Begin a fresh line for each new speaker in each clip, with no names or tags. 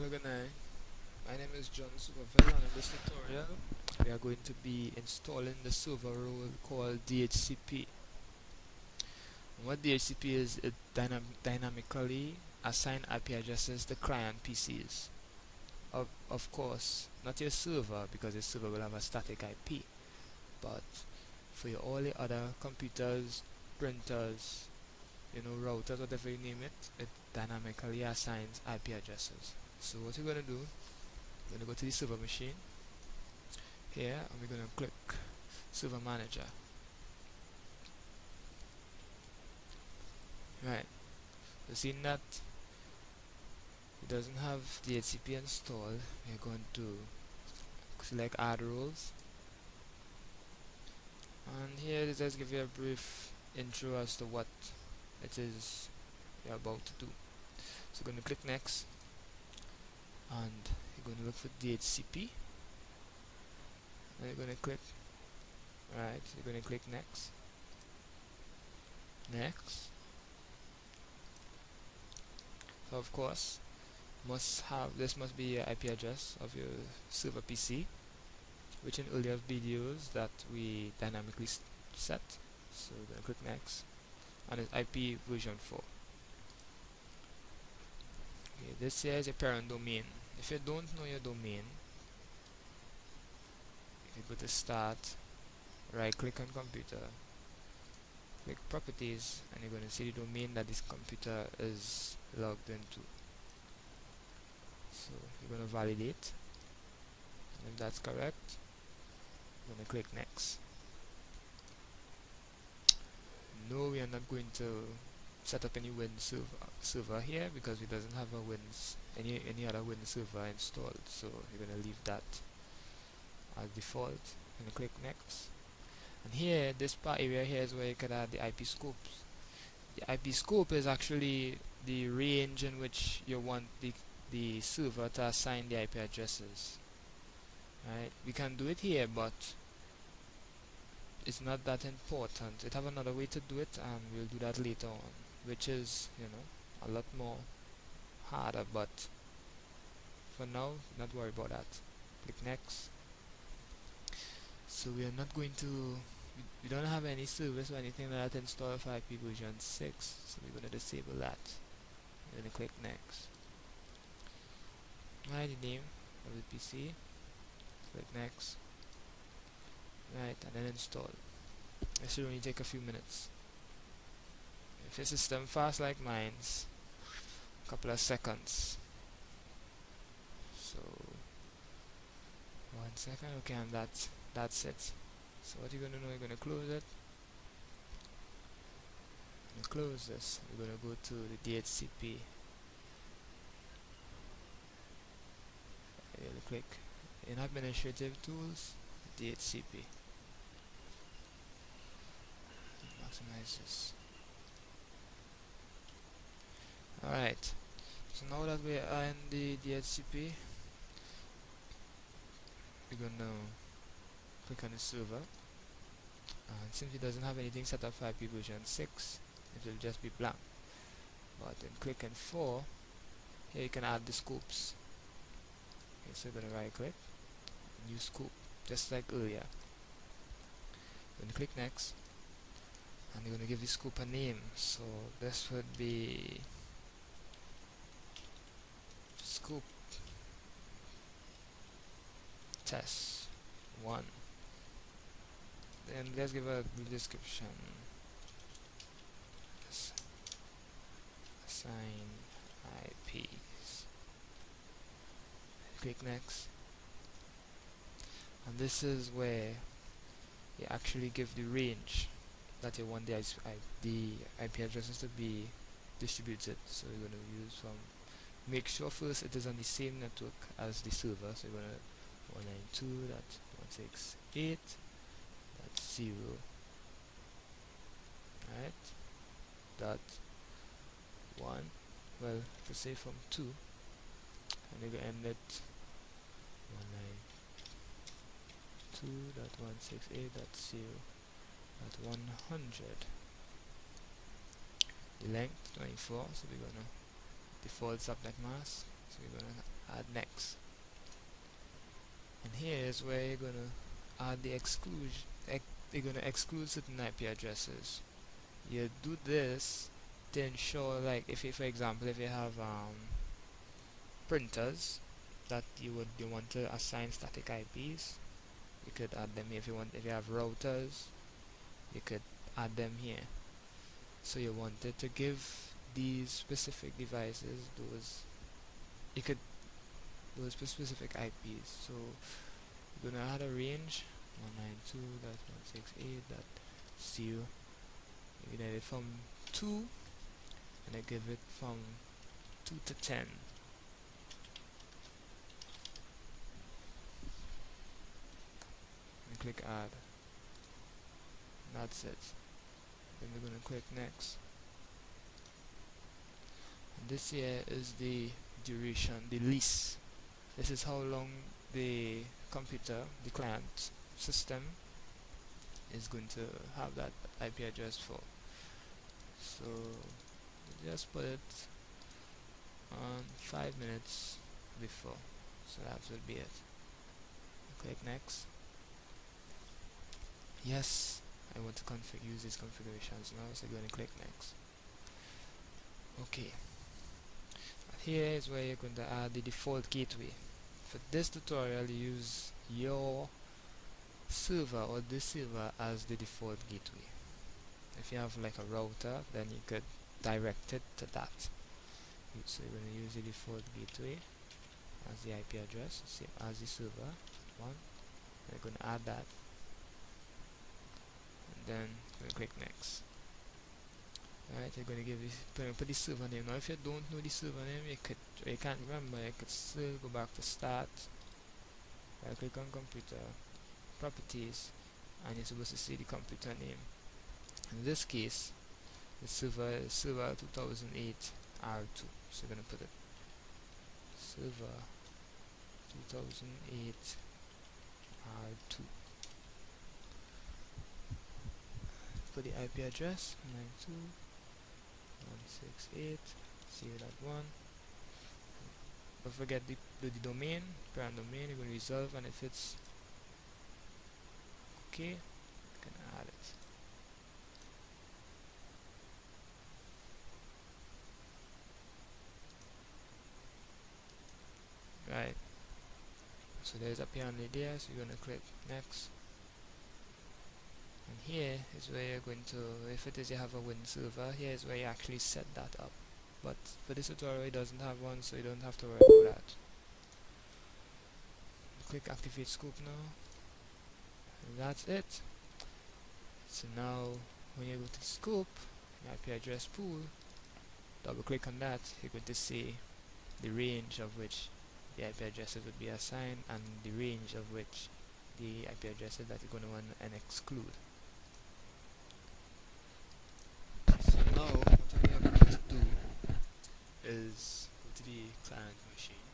Hello, good night. My name is John Supervisor, and in this tutorial we are going to be installing the server role called DHCP. And what DHCP is, it dynamically assign IP addresses to client PCs. Of course, not your server, because your server will have a static IP, but for all the other computers, printers, routers, whatever you name it, it dynamically assigns IP addresses. So what we're going to do, we're going to go to the server machine here, and we're going to click server manager. Right, so seeing that it doesn't have DHCP installed, we're going to select add roles, and here it does give you a brief intro as to what it is you're about to do. So we're going to click next, and you're going to look for DHCP, and you're going to click you're going to click next. So of course this must be your IP address of your server PC, which in earlier videos that we dynamically set. So we're going to click next, and it's IP version 4. Okay, this here is your parent domain. If you don't know your domain, if you go to start, right click on computer, click properties, and you're going to see the domain that this computer is logged into. So you're going to validate, and if that's correct, you're going to click next. No, we are not going to set up any Windows server here, because it doesn't have a Windows any other Windows server installed. So you're going to leave that as default. I'm going to click next, and here this part area here is where you can add the IP scopes. The IP scope is actually the range in which you want the server to assign the IP addresses. Right, we can do it here, but it's not that important. It have another way to do it, and we'll do that later on, which is a lot more harder, but for now not worry about that. Click next. So we are not going to we don't have any service or anything like that installed for IP version 6, so we're going to disable that. We're going to click next. Right, the name of the PC, click next, right, and then install. This should only take a few minutes. If your system fast like mine's, a couple of seconds. So 1 second. Okay, and that's it. So what you're gonna do, you're gonna close it. And close this. We're gonna go to the DHCP. You're gonna click in administrative tools, DHCP. Maximize this. Alright. So now that we are in the DHCP, we're gonna click on the server, and since it doesn't have anything set up for IP version 6, it will just be blank. But then click on 4, here you can add the scopes. Okay, so you're gonna right click, new scope, just like earlier. Then click next, and you're gonna give the scope a name. So this would be scope test 1. Then let's give a description. Assign IPs. Click next, and this is where you actually give the range that you want the IP addresses to be distributed. So you're going to use make sure first it is on the same network as the server. So you're going to 192.168.0, right, dot 1, well, to say from 2, and you're going to end it 192.168.0.100. The length 24, so we're going to default subnet mask So we're gonna add next, and here is where you're gonna add the exclusion. You're gonna exclude certain IP addresses. You do this to ensure, like, if you, for example, if you have printers that you want to assign static IPs, you could add them here. If you have routers, you could add them here. So you wanted to give these specific devices those specific IPs. So you're gonna add a range 192.168.0. You get it from 2, and I give it from 2 to 10. And click add. And that's it. Then we're gonna click next. And this here is the duration, the lease. This is how long the computer, the client system, is going to have that IP address for. So just put it on 5 minutes before. So that will be it. Click next. Yes, I want to use these configurations now, so I'm going to click next. Okay. Here is where you're going to add the default gateway. For this tutorial, use your server or this server as the default gateway. If you have like a router, then you could direct it to that. So you're going to use the default gateway as the IP address, same as the server one. You're going to add that, and then you're going to click next. Alright, you're going to put the server name. Now if you don't know the server name, you can't remember, you could still go back to start, click on computer, properties, and you're supposed to see the computer name. In this case, the server is server 2008 R2. So you're going to put it server 2008 R2. Put the IP address 92.168.0.1. Don't forget the domain, parent domain. You're going to reserve, and if it's okay, you can add it. Right. So there's a apparently there, so you're going to click next. And here is where you're going to, if it is you have a Win server, here is where you actually set that up. But for this tutorial it doesn't have one, so you don't have to worry about that. Click activate scope now, and that's it. So now when you go to the scope, IP address pool, double click on that, you're going to see the range of which the IP addresses would be assigned, and the range of which the IP addresses that you're going to want and exclude. So now what we are going to do is go to the client machine.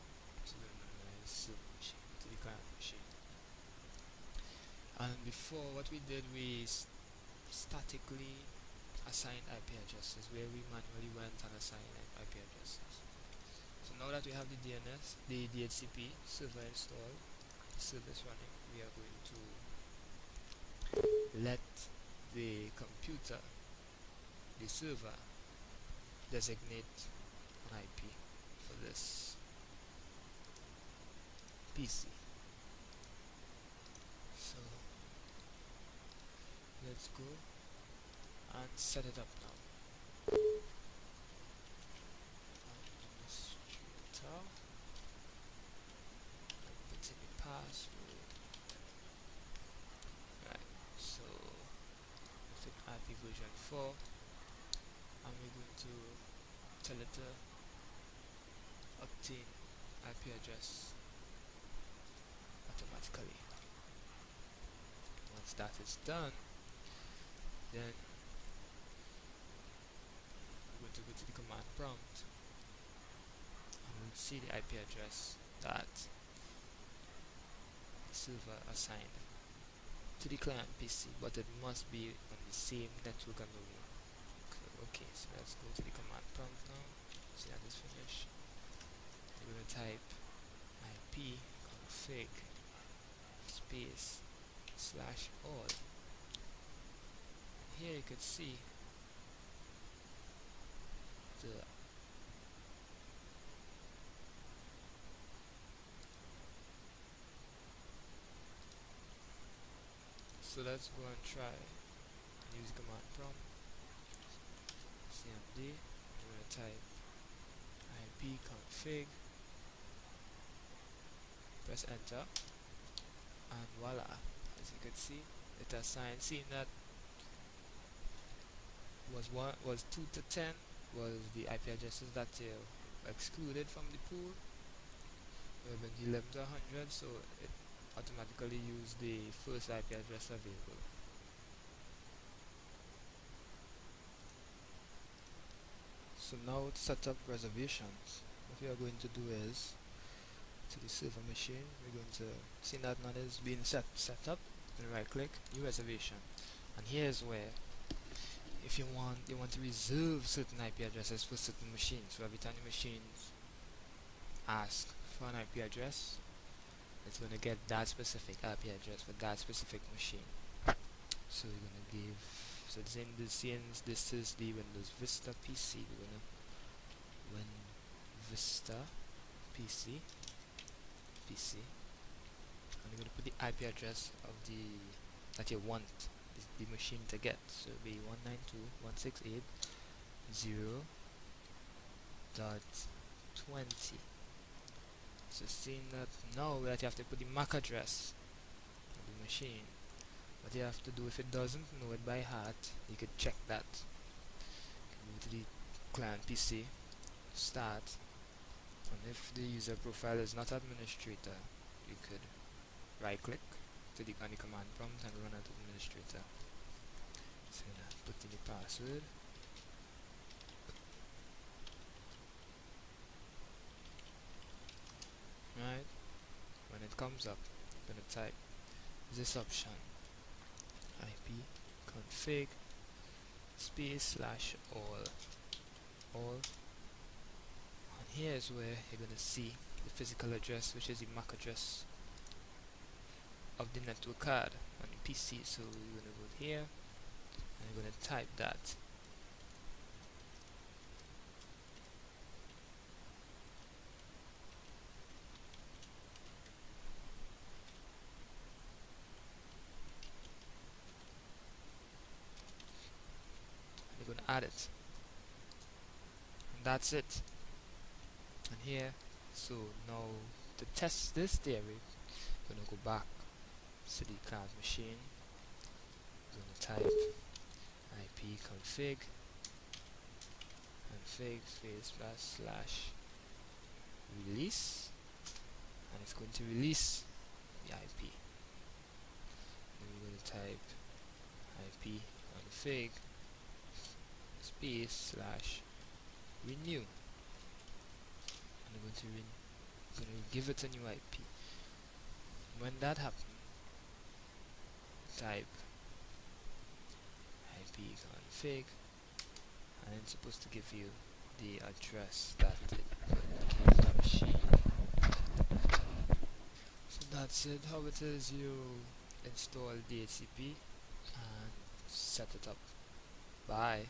So we're going to server machine, to the client machine. And before, what we did, we statically assigned IP addresses, where we manually went and assigned IP addresses. So now that we have the DHCP server installed, the service running, we are going to let the computer, the server, designate an IP for this PC. So let's go and set it up now. Administrator, put in the password. Right, so click IP version 4, and we're going to tell it to obtain IP address automatically. Once that is done, then we're going to go to the command prompt, and we'll see the IP address that the server assigned to the client PC, but it must be on the same network and domain. Okay, so let's go to the command prompt now. See that is finished. we're going to type IP config space /all. Here you could see the so let's go and try and use command prompt cmd. We're going to type IP config, press enter, and voila, as you can see it assigned, seeing that was 2 to 10 was the IP addresses that you excluded from the pool, urban 11 to 100, so it automatically used the first IP address available. So now to set up reservations, what we are going to do is, to the server machine, we're going to see that none is being set up, and right click, new reservation, and here's where if you want to reserve certain IP addresses for certain machines. So every time the machines ask for an IP address, it's going to get that specific IP address for that specific machine. So we're going to give, so since this is the Windows Vista PC, we're going to Win Vista PC, and you're going to put the IP address of the that you want the machine to get. So it'll be 192.168.0.20. So seeing that now that you have to put the MAC address of the machine, what you have to do, if it doesn't know it by heart, you could check that. You can go to the client PC, start, and if the user profile is not administrator, you could right click on the command prompt and run as administrator. So put in the password, right? When it comes up, you're going to type this option, IP config space /all, and here is where you're going to see the physical address, which is the MAC address of the network card on the PC. So you're going to go here and you're going to type that. You're going to add it, and that's it. And here, so now to test this theory, we're going to go back to the client machine. We're going to type IP config space / release, and it's going to release the IP. Then we're going to type IP config space / renew, and we're going to give it a new IP. When that happens, type IP config, and it's supposed to give you the address that it gave the machine. So that's it, how it is you install DHCP and set it up. Bye.